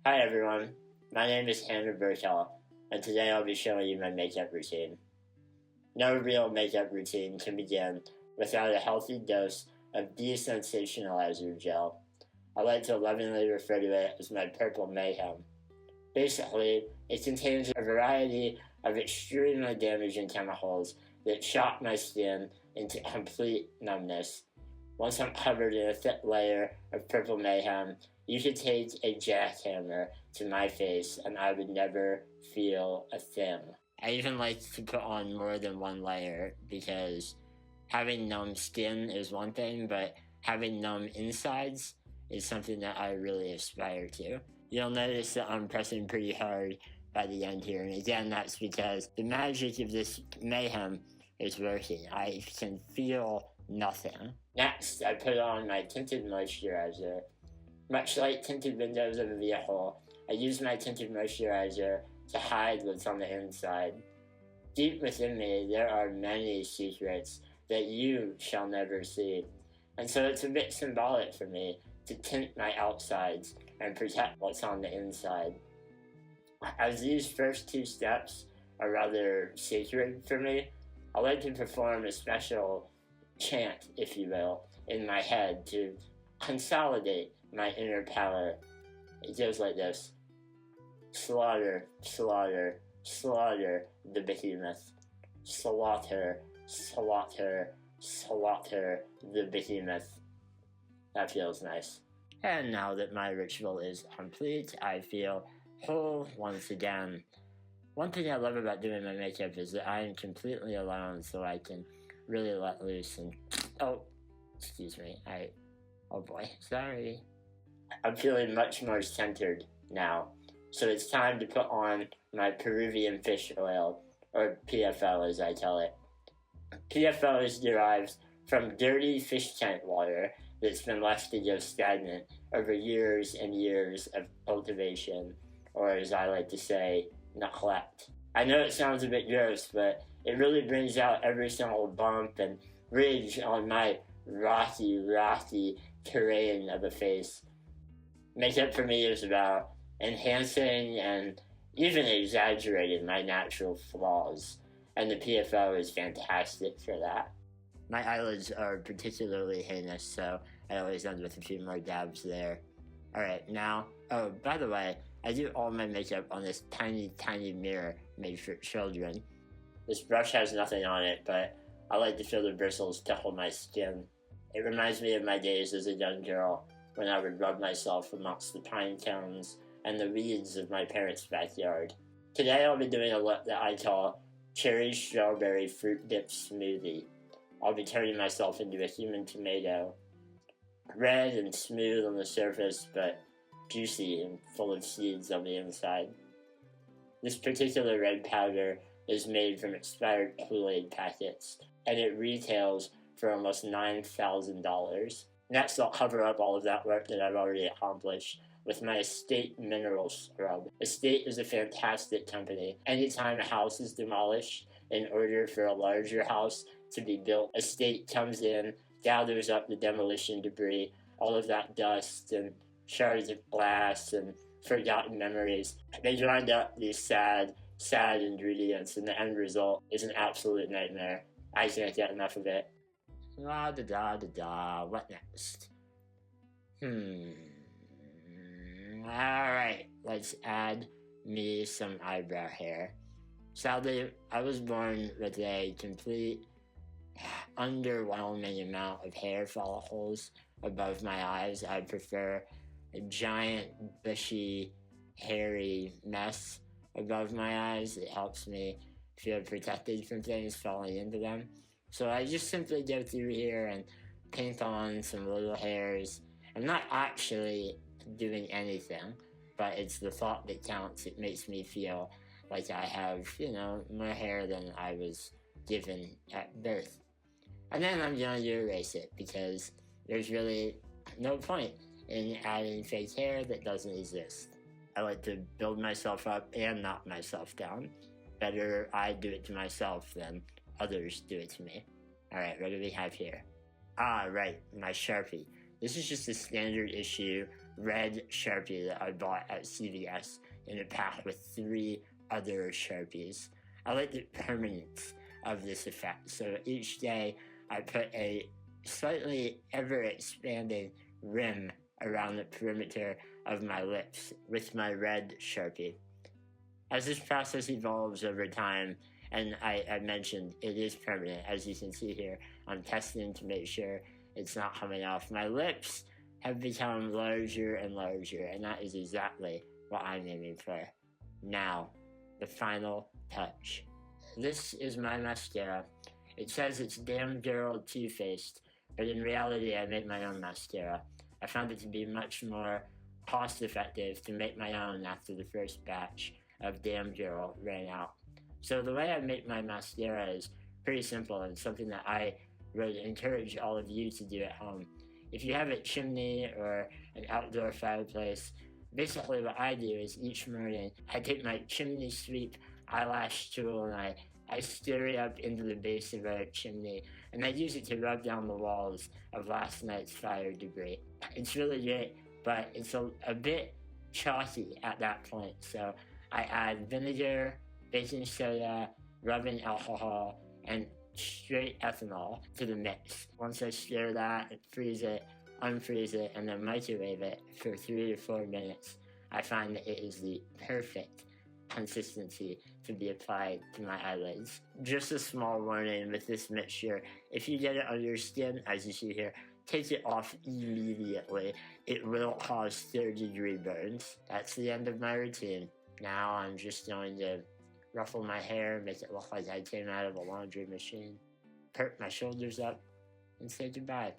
Hi everyone, my name is Burcaw, and today I'll be showing you my makeup routine. No real makeup routine can begin without a healthy dose of desensationalizer gel. I like to lovingly refer to it as my purple Mayhem. Basically, it contains a variety of extremely damaging chemicals that shock my skin into complete numbness. Once I'm covered in a thick layer of purple Mayhem, you could take a jackhammer to my face and I would never feel a thing. I even like to put on more than one layer because having numb skin is one thing, but having numb insides is something that I really aspire to. You'll notice that I'm pressing pretty hard by the end here, and again, that's because the magic of this Mayhem is working. I can feel nothing. Next, I put on my Tinted Moisturizer. Much like tinted windows of a vehicle, I use my tinted moisturizer to hide what's on the inside. Deep within me, there are many secrets that you shall never see, and so it's a bit symbolic for me to tint my outsides and protect what's on the inside. As these first two steps are rather sacred for me, I like to perform a special chant, if you will, in my head to consolidate my inner power. It goes like this: slaughter, slaughter, slaughter the behemoth. Slaughter, slaughter, slaughter the behemoth. That feels nice. And now that my ritual is complete, I feel whole once again. One thing I love about doing my makeup is that I am completely alone, so I can really let loose and... Oh, excuse me, oh boy, sorry. I'm feeling much more centered now, so it's time to put on my Peruvian fish oil, or PFO as I tell it. PFO is derived from dirty fish tank water that's been left to go stagnant over years and years of cultivation, or as I like to say, neglect. I know it sounds a bit gross, but it really brings out every single bump and ridge on my rocky terrain of a face. Makeup for me is about enhancing and even exaggerating my natural flaws, and the PFO is fantastic for that. My eyelids are particularly heinous, so I always end with a few more dabs there. Alright, now, oh, by the way, I do all my makeup on this tiny mirror made for children. This brush has nothing on it, but I like to feel the bristles tickle my skin. It reminds me of my days as a young girl, when I would rub myself amongst the pine cones and the weeds of my parents' backyard. Today I'll be doing a look that I call Cherry Strawberry Fruit Dip Smoothie. I'll be turning myself into a human tomato. Red and smooth on the surface, but juicy and full of seeds on the inside. This particular red powder is made from expired Kool-Aid packets, and it retails for almost $9,000. Next, I'll cover up all of that work that I've already accomplished with my Estate Mineral Scrub. Estate is a fantastic company. Anytime a house is demolished in order for a larger house to be built, Estate comes in, gathers up the demolition debris, all of that dust and shards of glass and forgotten memories. They grind up these sad ingredients, and the end result is an absolute nightmare. I can't get enough of it. What next? Alright, let's add me some eyebrow hair. Sadly, I was born with a complete underwhelming amount of hair follicles above my eyes. I prefer a giant, bushy, hairy mess above my eyes. It helps me feel protected from things falling into them. So I just simply go through here and paint on some little hairs. I'm not actually doing anything, but it's the thought that counts. It makes me feel like I have, more hair than I was given at birth. And then I'm going to erase it because there's really no point in adding fake hair that doesn't exist. I like to build myself up and knock myself down. Better I do it to myself than others do it to me. Alright, what do we have here? Ah, right, my Sharpie. This is just a standard issue red Sharpie that I bought at CVS in a pack with 3 other Sharpies. I like the permanence of this effect, so each day I put a slightly ever-expanding rim around the perimeter of my lips with my red Sharpie. As this process evolves over time, and I mentioned it is permanent, as you can see here, I'm testing to make sure it's not coming off. My lips have become larger and larger, and that is exactly what I'm aiming for. Now, the final touch. This is my mascara. It says it's Damn Girl Too-Faced, but in reality I made my own mascara. I found it to be much more cost-effective to make my own after the first batch of Damn Girl ran out. So the way I make my mascara is pretty simple and something that I would encourage all of you to do at home. If you have a chimney or an outdoor fireplace, basically what I do is each morning I take my chimney sweep eyelash tool and I stir it up into the base of our chimney, and I use it to rub down the walls of last night's fire debris. It's really great, but it's a bit chalky at that point, so I add vinegar, baking soda, rubbing alcohol, and straight ethanol to the mix. Once I stir that, freeze it, unfreeze it, and then microwave it for 3 to 4 minutes, I find that it is the perfect consistency to be applied to my eyelids. Just a small warning with this mixture: if you get it on your skin, as you see here, take it off immediately. It will cause 3rd-degree burns. That's the end of my routine. Now I'm just going to ruffle my hair, make it look like I came out of a laundry machine, perk my shoulders up, and say goodbye.